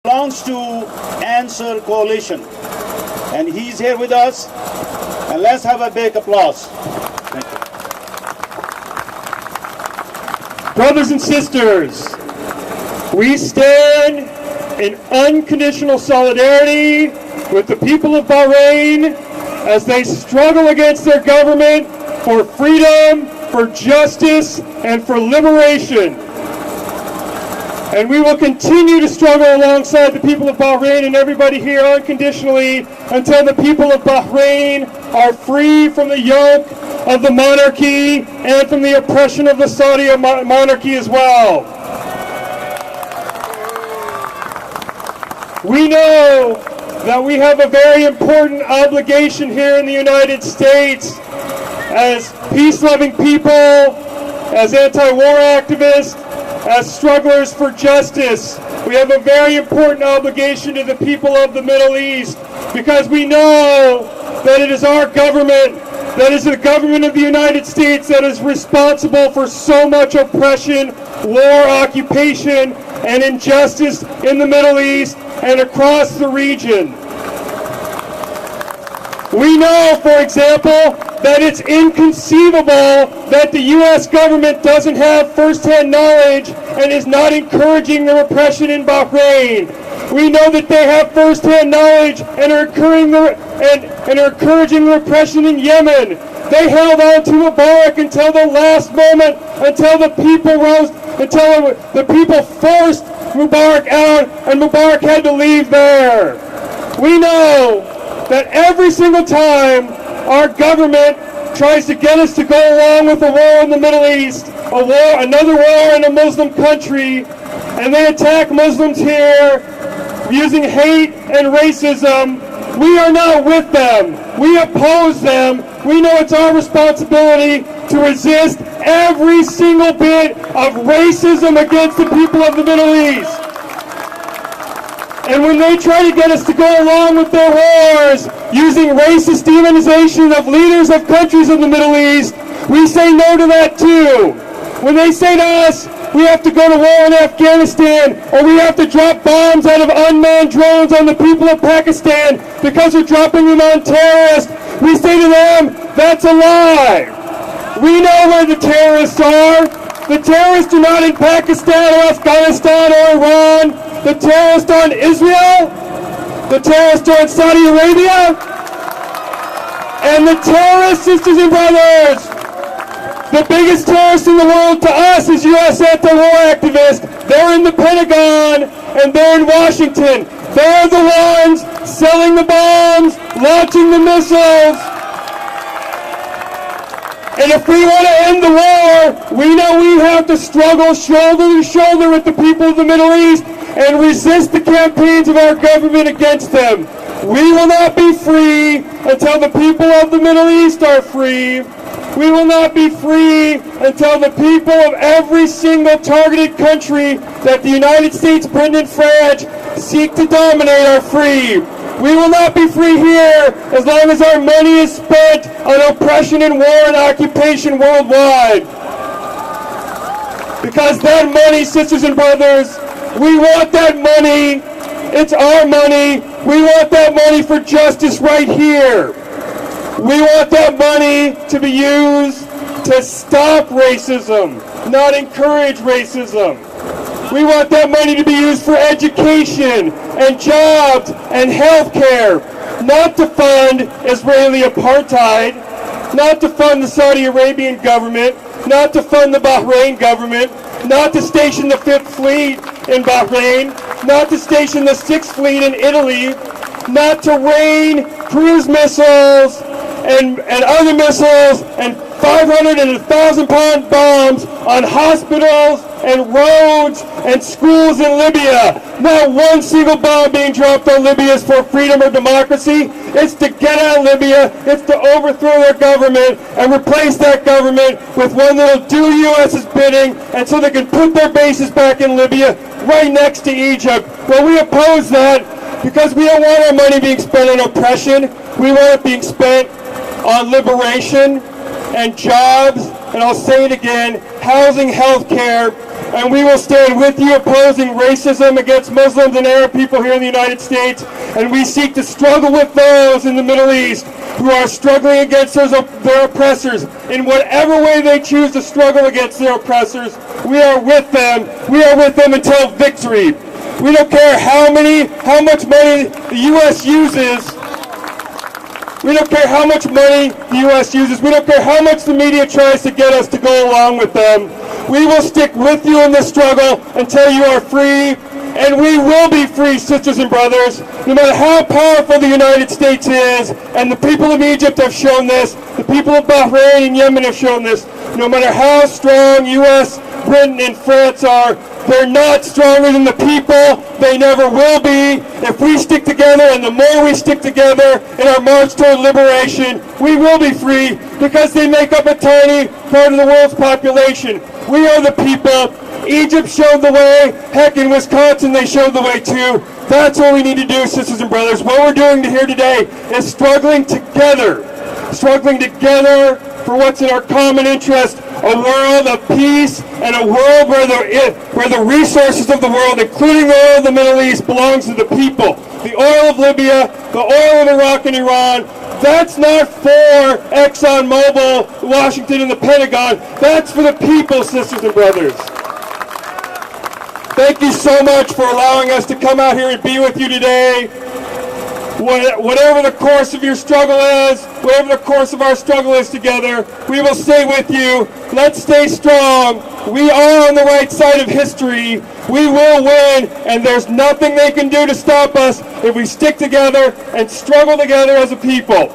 belongs to Answer Coalition, and he's here with us, and let's have a big applause. Thank you. Brothers and sisters, we stand in unconditional solidarity with the people of Bahrain as they struggle against their government for freedom, for justice, and for liberation. And we will continue to struggle alongside the people of Bahrain and everybody here unconditionally until the people of Bahrain are free from the yoke of the monarchy and from the oppression of the Saudi monarchy as well. We know that we have a very important obligation here in the United States as peace-loving people, as anti-war activists, as strugglers for justice. We have a very important obligation to the people of the Middle East because we know that it is our government, that is the government of the United States that is responsible for so much oppression, war, occupation, and injustice in the Middle East and across the region. We know, for example, that it's inconceivable that the U.S. government doesn't have first-hand knowledge and is not encouraging the repression in Bahrain. We know that they have first-hand knowledge and are encouraging the repression in Yemen. They held on to Mubarak until the last moment, until the people forced Mubarak out and Mubarak had to leave there. We know that every single time our government tries to get us to go along with a war in the Middle East, another war in a Muslim country, and they attack Muslims here using hate and racism, we are not with them. We oppose them. We know it's our responsibility to resist every single bit of racism against the people of the Middle East. And when they try to get us to go along with their wars using racist demonization of leaders of countries in the Middle East, we say no to that too. When they say to us, we have to go to war in Afghanistan, or we have to drop bombs out of unmanned drones on the people of Pakistan because we're dropping them on terrorists, we say to them, that's a lie. We know where the terrorists are. The terrorists are not in Pakistan or Afghanistan or Iran. The terrorists are in Israel. The terrorists are in Saudi Arabia. And the terrorists, sisters and brothers, the biggest terrorists in the world to us is U.S. anti-war activists. They're in the Pentagon and they're in Washington. They're the ones selling the bombs, launching the missiles. And if we want to end the war, we know we have to struggle shoulder to shoulder with the people of the Middle East and resist the campaigns of our government against them. We will not be free until the people of the Middle East are free. We will not be free until the people of every single targeted country that the United States, Britain, and France seek to dominate are free. We will not be free here as long as our money is spent on oppression and war and occupation worldwide. Because that money, sisters and brothers, we want that money. It's our money. We want that money for justice right here. We want that money to be used to stop racism, not encourage racism. We want that money to be used for education and jobs and health care, not to fund Israeli apartheid, not to fund the Saudi Arabian government, not to fund the Bahrain government, not to station the 5th Fleet in Bahrain, not to station the 6th Fleet in Italy, not to rain cruise missiles and other missiles and 500 and 1,000-pound bombs on hospitals and roads and schools in Libya. Not one single bomb being dropped on Libya is for freedom or democracy. It's to get out of Libya. It's to overthrow their government and replace that government with one that will do U.S.'s bidding, and so they can put their bases back in Libya right next to Egypt. Well, we oppose that because we don't want our money being spent on oppression. We want it being spent on liberation and jobs, and I'll say it again, housing, health care, and we will stand with you opposing racism against Muslims and Arab people here in the United States, and we seek to struggle with those in the Middle East who are struggling against their oppressors in whatever way they choose to struggle against their oppressors. We are with them. We are with them until victory. We don't care how much money the U.S. uses. We don't care how much money the U.S. uses. We don't care how much the media tries to get us to go along with them. We will stick with you in this struggle until you are free, and we will be free, sisters and brothers, no matter how powerful the United States is, and the people of Egypt have shown this, the people of Bahrain and Yemen have shown this, no matter how strong U.S., Britain, and France are, they're not stronger than the people. They never will be. If we stick together, and the more we stick together in our march toward liberation, we will be free, because they make up a tiny part of the world's population. We are the people. Egypt showed the way. Heck, in Wisconsin they showed the way too. That's what we need to do, sisters and brothers. What we're doing here today is struggling together for what's in our common interest, a world of peace and a world where the resources of the world, including the oil of the Middle East, belongs to the people. The oil of Libya, the oil of Iraq and Iran, that's not for ExxonMobil, Washington, and the Pentagon. That's for the people, sisters and brothers. Thank you so much for allowing us to come out here and be with you today. Whatever the course of your struggle is, whatever the course of our struggle is together, we will stay with you. Let's stay strong. We are on the right side of history. We will win, and there's nothing they can do to stop us if we stick together and struggle together as a people.